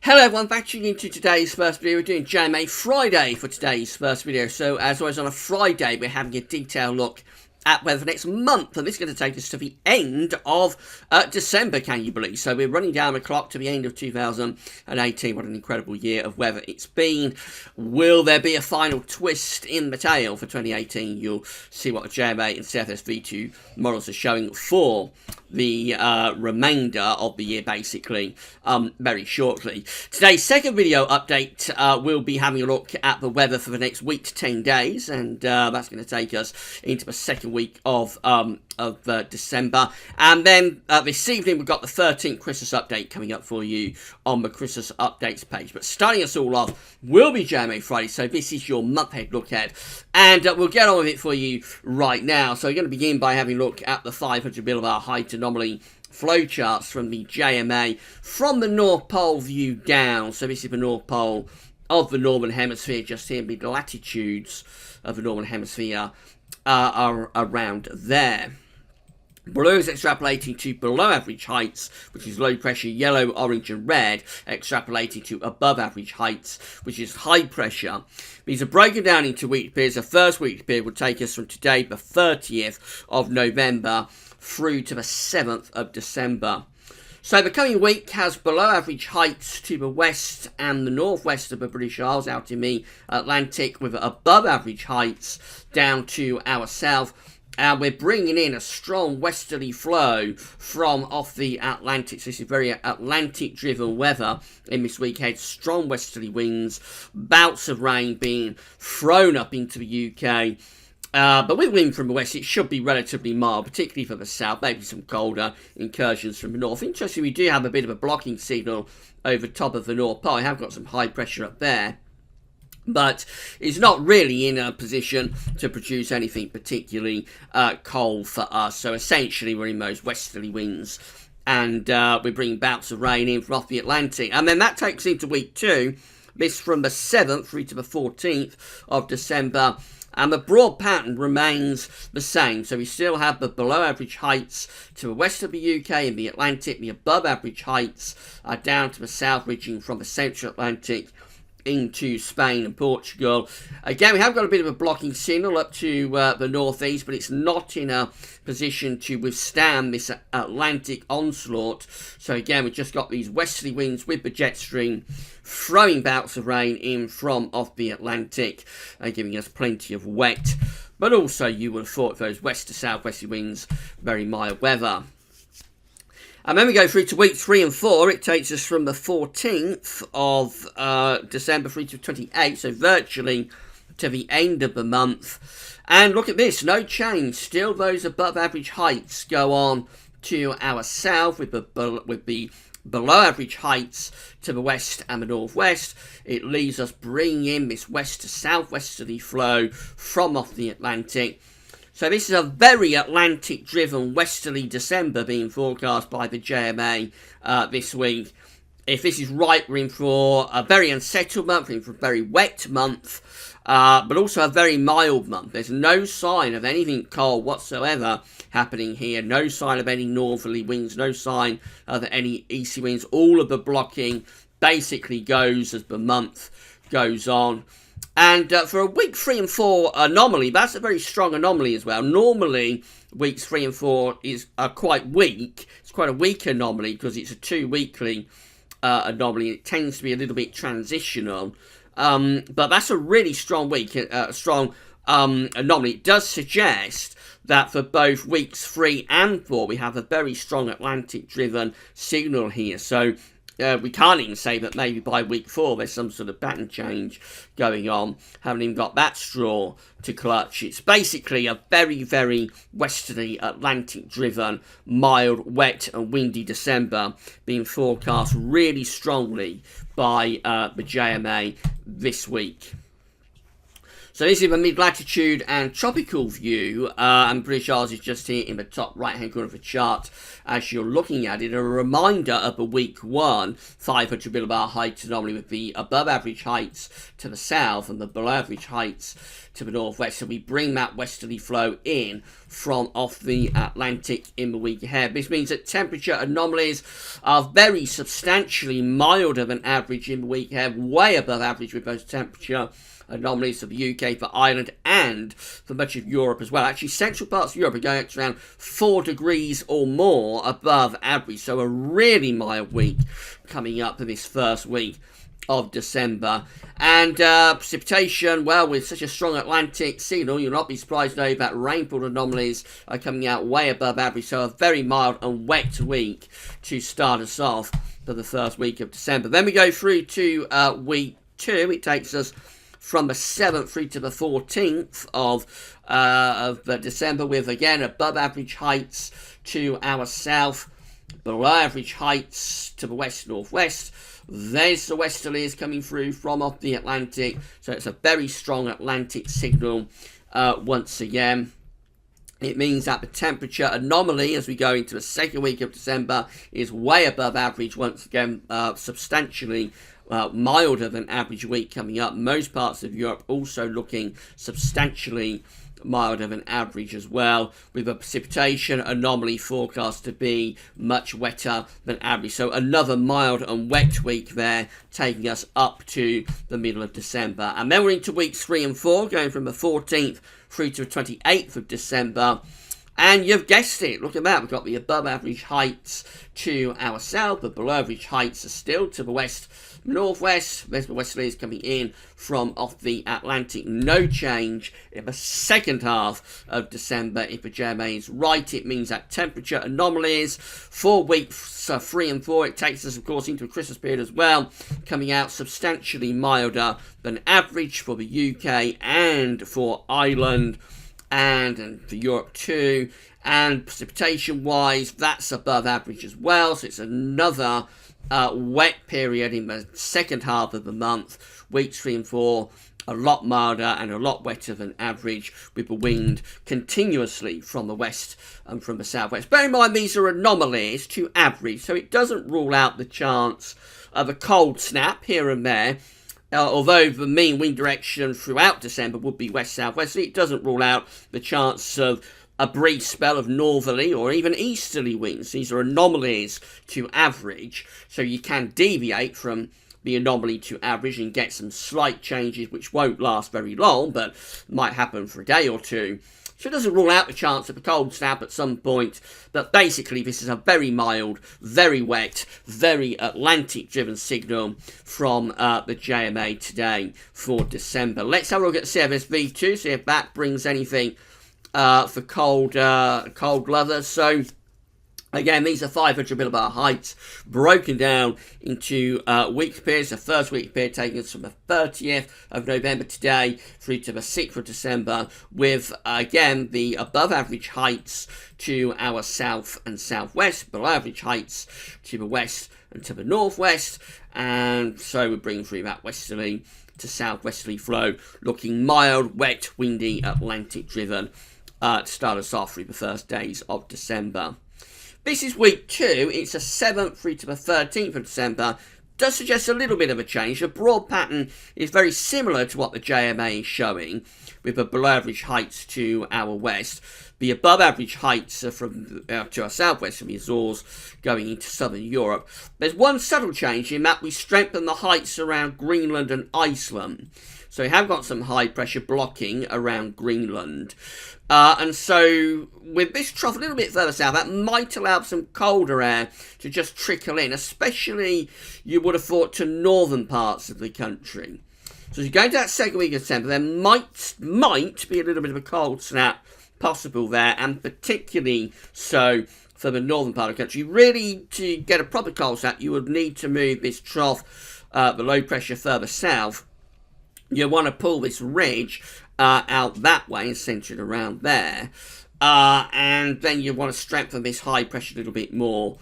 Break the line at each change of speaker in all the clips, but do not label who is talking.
Hello everyone, back tuning into today's first video. We're doing JMA Friday for today's first video. So as always on a Friday, we're having a detailed look at weather for next month, and this is going to take us to the end of December, can you believe? So we're running down the clock to the end of 2018. What an incredible year of weather it's been. Will there be a final twist in the tail for 2018? You'll see what the JMA and CFS V2 models are showing for the remainder of the year, basically, very shortly. Today's second video update, we'll be having a look at the weather for the next week to 10 days, and that's going to take us into the second week of December. And then this evening we've got the 13th Christmas update coming up for you on the Christmas updates page. But starting us all off will be JMA Friday, so this is your month-ahead look ahead, and we'll get on with it for you right now. So we're going to begin by having a look at the 500 millibar height anomaly flowcharts from the JMA from the North Pole view down. So this is the North Pole of the Northern Hemisphere, just here the latitudes of the Northern Hemisphere are around there. Blue is extrapolating to below average heights, which is low pressure, yellow, orange and red, extrapolating to above average heights, which is high pressure. These are broken down into weekly periods. The first weekly period will take us from today, the 30th of November, through to the 7th of December. So the coming week has below average heights to the west and the northwest of the British Isles out in the Atlantic, with above average heights down to our south. We're bringing in a strong westerly flow from off the Atlantic. So this is very Atlantic-driven weather in this weekend. Strong westerly winds, bouts of rain being thrown up into the UK. But with wind from the west, it should be relatively mild, particularly for the south. Maybe some colder incursions from the north. Interestingly, we do have a bit of a blocking signal over top of the North Pole. I have got some high pressure up there, but it's not really in a position to produce anything particularly cold for us. So essentially, we're in those westerly winds, and we're bringing bouts of rain in from off the Atlantic. And then that takes into week 2, this from the 7th through to the 14th of December. And the broad pattern remains the same. So we still have the below average heights to the west of the UK and the Atlantic. The above average heights are down to the south, reaching from the central Atlantic into Spain and Portugal. Again, we have got a bit of a blocking signal up to the northeast, but it's not in a position to withstand this Atlantic onslaught. So again, we've just got these westerly winds with the jet stream throwing bouts of rain in from off the Atlantic and giving us plenty of wet. But also, you would have thought those west to southwesterly winds, very mild weather. And then we go through to week 3 and 4. It takes us from the 14th of December through to 28th, so virtually to the end of the month. And look at this, no change. Still those above average heights go on to our south with the below average heights to the west and the northwest. It leaves us bringing in this west to southwesterly flow from off the Atlantic. So this is a very Atlantic-driven westerly December being forecast by the JMA this week. If this is right, we're in for a very unsettled month, we're in for a very wet month, but also a very mild month. There's no sign of anything cold whatsoever happening here. No sign of any northerly winds, no sign of any easterly winds. All of the blocking basically goes as the month goes on. And for a week 3 and 4 anomaly, that's a very strong anomaly as well. Normally, weeks 3 and 4 are quite weak. It's quite a weak anomaly because it's a 2-weekly anomaly. It tends to be a little bit transitional. But that's a really strong week, strong anomaly. It does suggest that for both weeks 3 and 4, we have a very strong Atlantic-driven signal here. So we can't even say that maybe by week 4 there's some sort of pattern change going on. Haven't even got that straw to clutch. It's basically a very, very westerly Atlantic-driven, mild, wet and windy December being forecast really strongly by the JMA this week. So this is the mid-latitude and tropical view, and British Isles is just here in the top right-hand corner of the chart as you're looking at it. A reminder of the week 1 500 millibar height anomaly with the above average heights to the south and the below average heights to the northwest. So we bring that westerly flow in from off the Atlantic in the week ahead. This means that temperature anomalies are very substantially milder than average in the week ahead, way above average with those temperature anomalies for the UK, for Ireland, and for much of Europe as well. Actually, central parts of Europe are going up to around 4 degrees or more above average. So a really mild week coming up for this first week of December. And precipitation, well, with such a strong Atlantic signal, you'll not be surprised though that rainfall anomalies are coming out way above average. So a very mild and wet week to start us off for the first week of December. Then we go through to week 2. It takes us from the 7th through to the 14th of December, with again above average heights to our south, below average heights to the west-northwest. There's the westerlies coming through from off the Atlantic, so it's a very strong Atlantic signal once again. It means that the temperature anomaly as we go into the second week of December is way above average once again, substantially milder than average week coming up. Most parts of Europe also looking substantially milder than average as well, with a precipitation anomaly forecast to be much wetter than average. So another mild and wet week there, taking us up to the middle of December. And then we're into weeks 3 and 4, going from the 14th through to the 28th of December. And you've guessed it, look at that, we've got the above average heights to our south, the below average heights are still to the west northwest. There's the westerlies coming in from off the Atlantic. No change in the second half of December. If the JMA is right, it means that temperature anomalies for weeks 3 and 4, it takes us of course into a Christmas period as well, coming out substantially milder than average for the UK and for Ireland and for Europe too. And precipitation wise, that's above average as well, so it's another wet period in the second half of the month. Weeks 3 and 4 a lot milder and a lot wetter than average, with the wind continuously from the west and from the southwest. Bear in mind these are anomalies to average, so it doesn't rule out the chance of a cold snap here and there. Although the mean wind direction throughout December would be west-southwesterly, it doesn't rule out the chance of a brief spell of northerly or even easterly winds. These are anomalies to average, so you can deviate from the anomaly to average and get some slight changes which won't last very long, but might happen for a day or two. So it doesn't rule out the chance of a cold snap at some point, but basically this is a very mild, very wet, very Atlantic-driven signal from the JMA today for December. Let's have a look at CFS-V2, see if that brings anything for cold lovers. So again, these are 500 millibar heights broken down into week periods. The first week period taking us from the 30th of November today through to the 6th of December, with again the above average heights to our south and southwest, below average heights to the west and to the northwest, and so we're bringing through that westerly to southwesterly flow, looking mild, wet, windy, Atlantic driven to start us off through the first days of December. This is week 2, it's the 7th through to the 13th of December. Does suggest a little bit of a change. The broad pattern is very similar to what the JMA is showing, with the below average heights to our west. The above average heights are from to our southwest, from the Azores going into southern Europe. There's one subtle change in that we strengthen the heights around Greenland and Iceland. So we have got some high pressure blocking around Greenland. And so with this trough a little bit further south, that might allow some colder air to just trickle in, especially you would have thought to northern parts of the country. So as you go into that second week of December, there might be a little bit of a cold snap possible there, and particularly so for the northern part of the country. Really, to get a proper cold snap, you would need to move this trough, the low pressure, further south. You want to pull this ridge out that way and centre it around there. And then you want to strengthen this high pressure a little bit more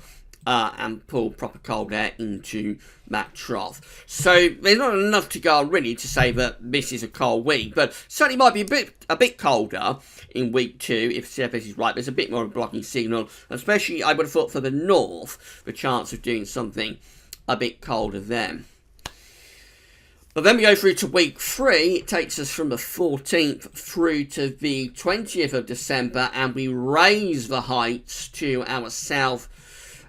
and pull proper cold air into that trough. So there's not enough to go on really to say that this is a cold week, but certainly might be a bit colder in week 2 if CFS is right. There's a bit more of a blocking signal, especially I would have thought for the north, the chance of doing something a bit colder then. But then we go through to week 3. It takes us from the 14th through to the 20th of December, and we raise the heights to our south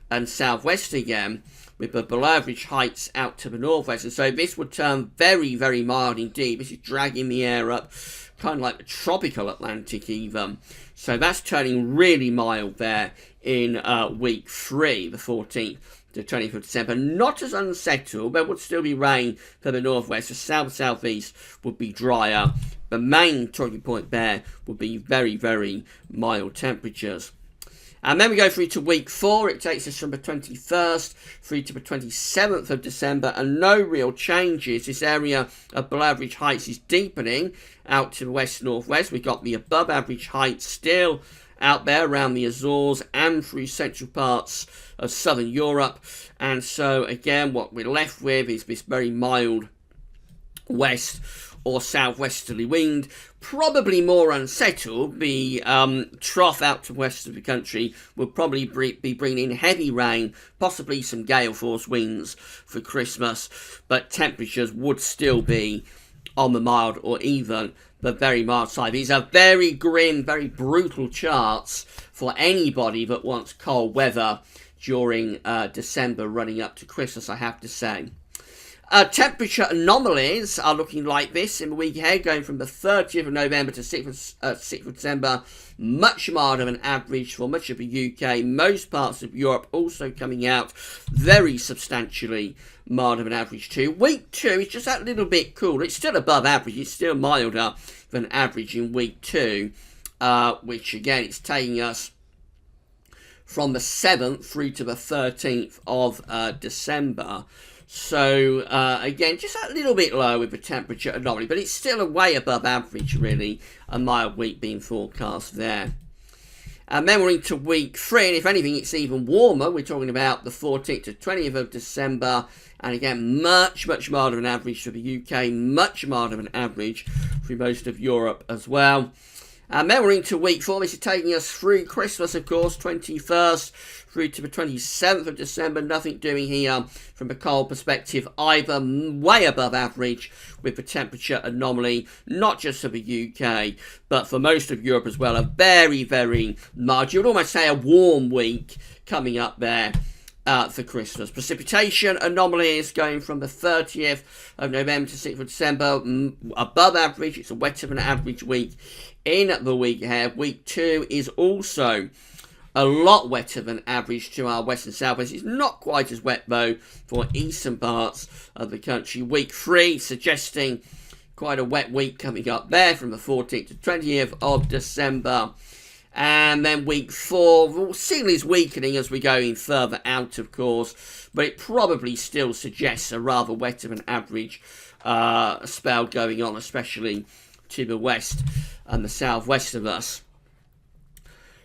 and southwest again, with the below average heights out to the northwest. And so this would turn very, very mild indeed. This is dragging the air up, kind of like the tropical Atlantic even. So that's turning really mild there in week 3, the 14th to 20th of December. Not as unsettled. There would still be rain for the northwest. The south-southeast would be drier. The main talking point there would be very, very mild temperatures. And then we go through to week 4. It takes us from the 21st through to the 27th of December, and no real changes. This area of below average heights is deepening out to the west-northwest. We've got the above average heights still out there around the Azores and through central parts of southern Europe. And so again, what we're left with is this very mild west or southwesterly wind, probably more unsettled. The trough out to west of the country will probably be bringing in heavy rain, possibly some gale force winds for Christmas, but temperatures would still be on the mild or even the very mild side. These are very grim, very brutal charts for anybody that wants cold weather during December running up to Christmas, I have to say. Temperature anomalies are looking like this in the week ahead, going from the 30th of November to 6th of December. Much milder than average for much of the UK. Most parts of Europe also coming out very substantially milder than average too. Week 2 is just that little bit cooler. It's still above average. It's still milder than average in week 2, which again, it's taking us from the 7th through to the 13th of December. So, again, just that little bit low with the temperature anomaly, but it's still a way above average, really, a mild week being forecast there. And then we're into week 3, and if anything, it's even warmer. We're talking about the 14th to 20th of December, and again, much, much milder than average for the UK, much milder than average for most of Europe as well. And then we're into week 4. This is taking us through Christmas, of course, 21st through to the 27th of December. Nothing doing here from a cold perspective either. Way above average with the temperature anomaly, not just for the UK, but for most of Europe as well. A very, very mild, you would almost say a warm week coming up there for Christmas. Precipitation anomalies going from the 30th of November to 6th of December. Above average. It's a wetter than average week in the week ahead. Week 2 is also a lot wetter than average to our west and southwest. It's not quite as wet though for eastern parts of the country. Week 3 suggesting quite a wet week coming up there from the 14th to 20th of December. And then week 4, we'll see is weakening as we're going further out, of course, but it probably still suggests a rather wetter than average spell going on, especially to the west and the southwest of us.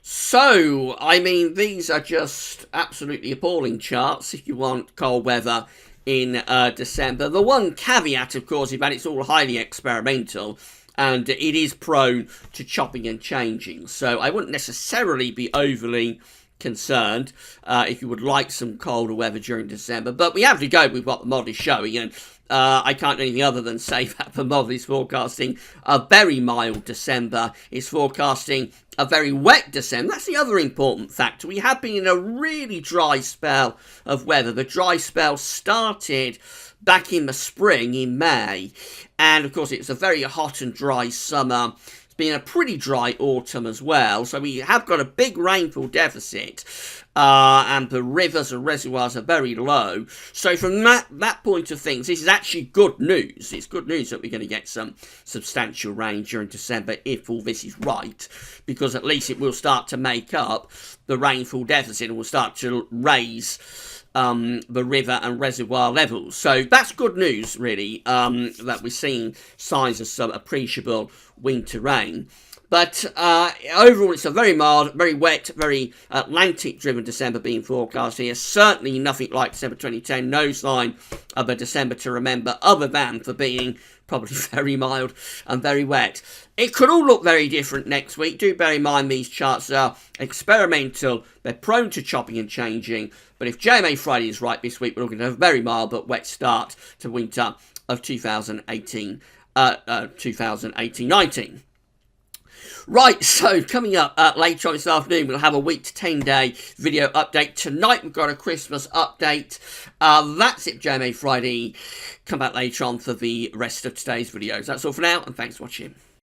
So, I mean, these are just absolutely appalling charts if you want cold weather in December. The one caveat, of course, is that it's all highly experimental and it is prone to chopping and changing. So I wouldn't necessarily be overly concerned if you would like some colder weather during December. But we have to go with what the model is showing, and I can't do anything other than say that the model is forecasting a very mild December. It's forecasting a very wet December. That's the other important factor. We have been in a really dry spell of weather. The dry spell started back in the spring, in May, and of course it was a very hot and dry summer. It's been a pretty dry autumn as well, so we have got a big rainfall deficit, and the rivers and reservoirs are very low. So from that point of things, this is actually good news. It's good news that we're going to get some substantial rain during December if all this is right, because at least it will start to make up the rainfall deficit and will start to raise the river and reservoir levels. So that's good news, really, that we're seeing signs of some appreciable winter rain. But overall, it's a very mild, very wet, very Atlantic-driven December being forecast here. Certainly nothing like December 2010. No sign of a December to remember other than for being probably very mild and very wet. It could all look very different next week. Do bear in mind these charts are experimental. They're prone to chopping and changing. But if JMA Friday is right this week, we're looking at a very mild but wet start to winter of 2018-19. Right, so coming up later on this afternoon, we'll have a week to 10-day video update. Tonight, we've got a Christmas update. That's it, JMA Friday. Come back later on for the rest of today's videos. That's all for now, and thanks for watching.